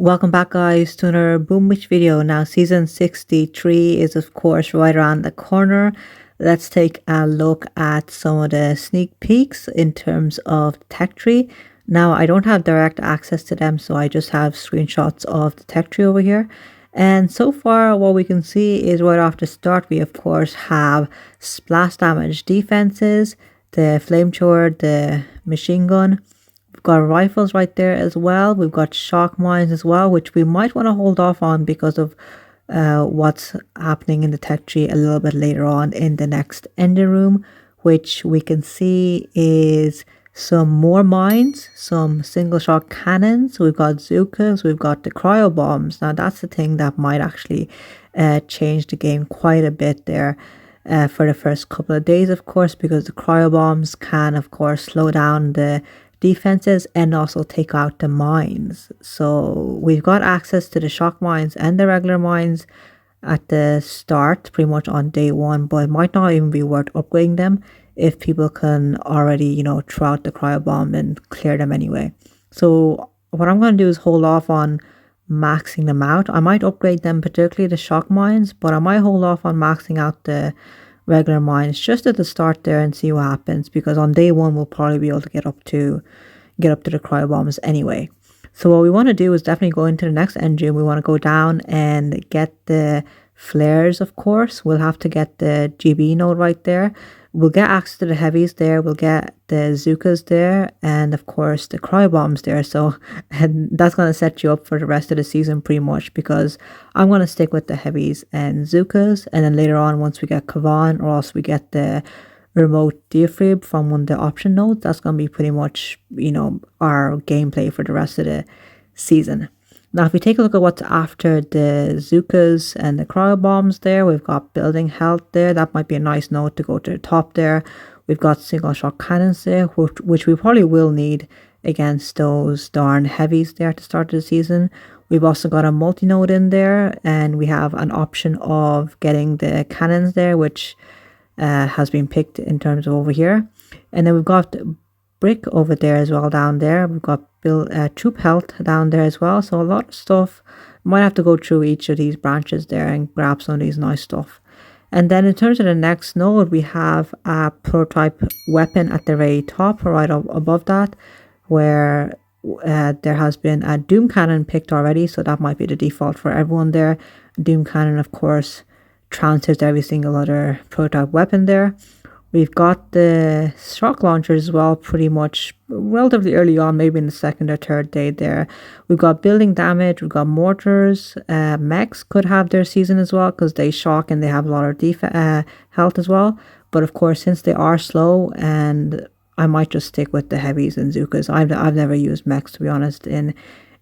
Welcome back guys to another Boom Witch video. Now season 63 is of course right around the corner. Let's take a look at some of the sneak peeks in terms of tech tree. Now I don't have direct access to them, so I just have screenshots of the tech tree over here. And so far what we can see is right off the start we of course have splash damage defenses, the flamethrower, the machine gun. We've got rifles right there as well. We've got shock mines as well, which we might want to hold off on because of what's happening in the tech tree a little bit later on in the next engine room, which we can see is some more mines, some single shot cannons. We've got Zukas, we've got the cryo bombs. Now that's the thing that might actually change the game quite a bit there. For the first couple of days, of course, because the cryo bombs can of course slow down the defenses and also take out the mines. So we've got access to the shock mines and the regular mines at the start, pretty much on day one, but it might not even be worth upgrading them if people can already, throw out the cryo bomb and clear them anyway. So what I'm going to do is hold off on maxing them out. I might upgrade them, particularly the shock mines, but I might hold off on maxing out the regular mines just at the start there and see what happens, because on day one we'll probably be able to get up to the cryo bombs anyway. So what we want to do is definitely go into the next engine. We want to go down and get the flares. Of course we'll have to get the GB node right there. We'll get access to the heavies there, we'll get the Zukas there, and of course the cryo bombs there. So and that's going to set you up for the rest of the season pretty much, because I'm going to stick with the heavies and Zukas, and then later on once we get Kavan, or else we get the remote diaphrib from one of the option nodes, that's going to be pretty much our gameplay for the rest of the season. Now if we take a look at what's after the Zukas and the cryo bombs there, we've got building health there. That might be a nice node to go to the top there. We've got single shot cannons there, which we probably will need against those darn heavies there at the start of the season. We've also got a multi-node in there, and we have an option of getting the cannons there, which has been picked in terms of over here. And then we've got brick over there as well down there. We've got troop health down there as well. So a lot of stuff. Might have to go through each of these branches there and grab some of these nice stuff. And then in terms of the next node, we have a prototype weapon at the very top, right above that, where there has been a Doom Cannon picked already. So that might be the default for everyone there. Doom Cannon, of course, transfers every single other prototype weapon there. We've got the shock launchers as well, pretty much relatively early on, maybe in the second or third day there. We've got building damage, we've got mortars. Mechs could have their season as well, because they shock and they have a lot of health as well. But of course, since they are slow, and I might just stick with the heavies and Zukas. I've never used mechs, to be honest, in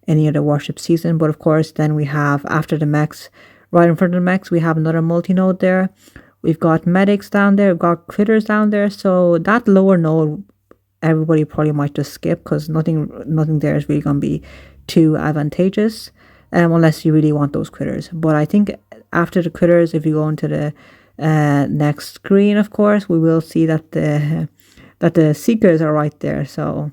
any other Warship season. But of course, then we have, after the mechs, right in front of the mechs, we have another multi-node there. We've got medics down there, we've got critters down there. So that lower node, everybody probably might just skip, because nothing there is really going to be too advantageous, unless you really want those critters. But I think after the critters, if you go into the next screen, of course, we will see that the seekers are right there. So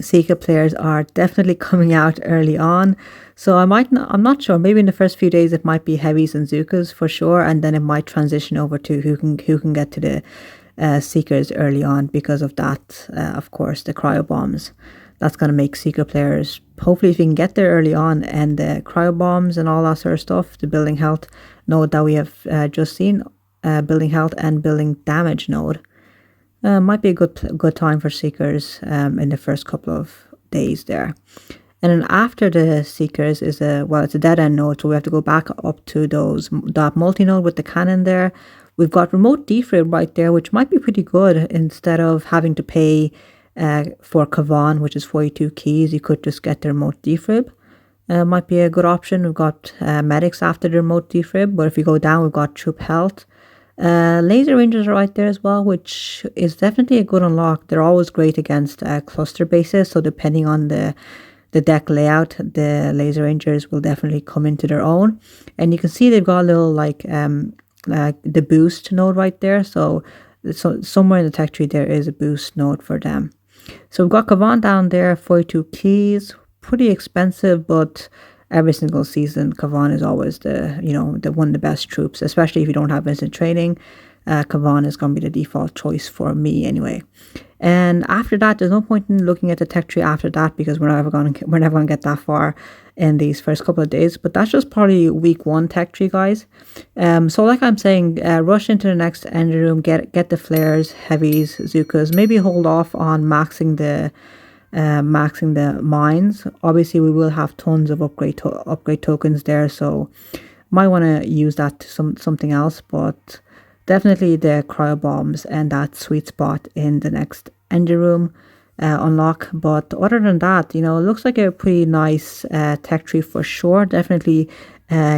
Seeker players are definitely coming out early on. So I'm not sure, maybe in the first few days it might be heavies and Zukas for sure, and then it might transition over to who can get to the Seekers early on, because of that, of course, the cryo bombs. That's going to make Seeker players, hopefully if you can get there early on, and the cryo bombs and all that sort of stuff, the building health node that we have just seen, building health and building damage node. Might be a good time for Seekers in the first couple of days there. And then after the Seekers is it's a dead end node, so we have to go back up to that multi-node with the cannon there. We've got remote defrib right there, which might be pretty good. Instead of having to pay for Kavan, which is 42 keys, you could just get the remote defrib. Might be a good option. We've got medics after the remote defrib, but if you go down, we've got troop health. Laser rangers are right there as well, which is definitely a good unlock. They're always great against cluster bases, so depending on the deck layout, the laser rangers will definitely come into their own. And you can see they've got a little like the boost node right there, so somewhere in the tech tree there is a boost node for them. So we've got Kavan down there, 42 keys, pretty expensive, but every single season, Kavan is always the one of the best troops, especially if you don't have instant training. Kavan is going to be the default choice for me anyway. And after that, there's no point in looking at the tech tree after that because we're never going to get that far in these first couple of days. But that's just probably week 1 tech tree, guys. So like I'm saying, rush into the next engine room, get the flares, heavies, Zukas. Maybe hold off on maxing the mines. Obviously, we will have tons of upgrade tokens there, so might want to use that to something else, but definitely the cryo bombs and that sweet spot in the next engine room unlock. But other than that, it looks like a pretty nice tech tree for sure. Definitely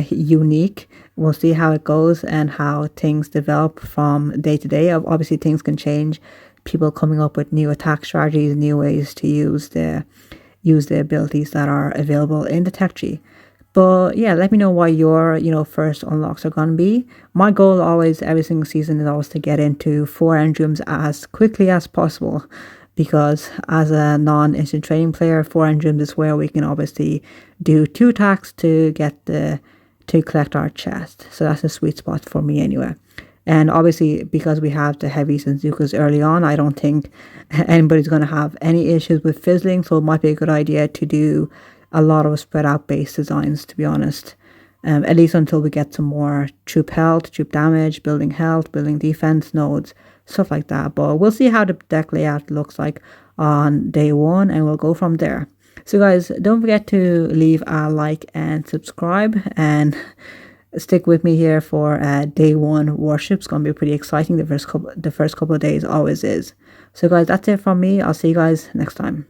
unique. We'll see how it goes and how things develop from day to day. Obviously, things can change. People coming up with new attack strategies, new ways to use the abilities that are available in the tech tree. But yeah, let me know what your first unlocks are gonna be. My goal always, every single season, is always to get into 4 engine rooms as quickly as possible, because as a non-instant training player, 4 engine rooms is where we can obviously do 2 attacks to collect our chest. So that's a sweet spot for me anyway. And obviously, because we have the heavies and Zukas early on, I don't think anybody's going to have any issues with fizzling. So it might be a good idea to do a lot of spread out base designs, to be honest. At least until we get some more troop health, troop damage, building health, building defense nodes, stuff like that. But we'll see how the deck layout looks like on day 1, and we'll go from there. So guys, don't forget to leave a like and subscribe, and stick with me here for day 1 Warships. Going to be pretty exciting. The first couple of days always is. So guys, that's it from me. I'll see you guys next time.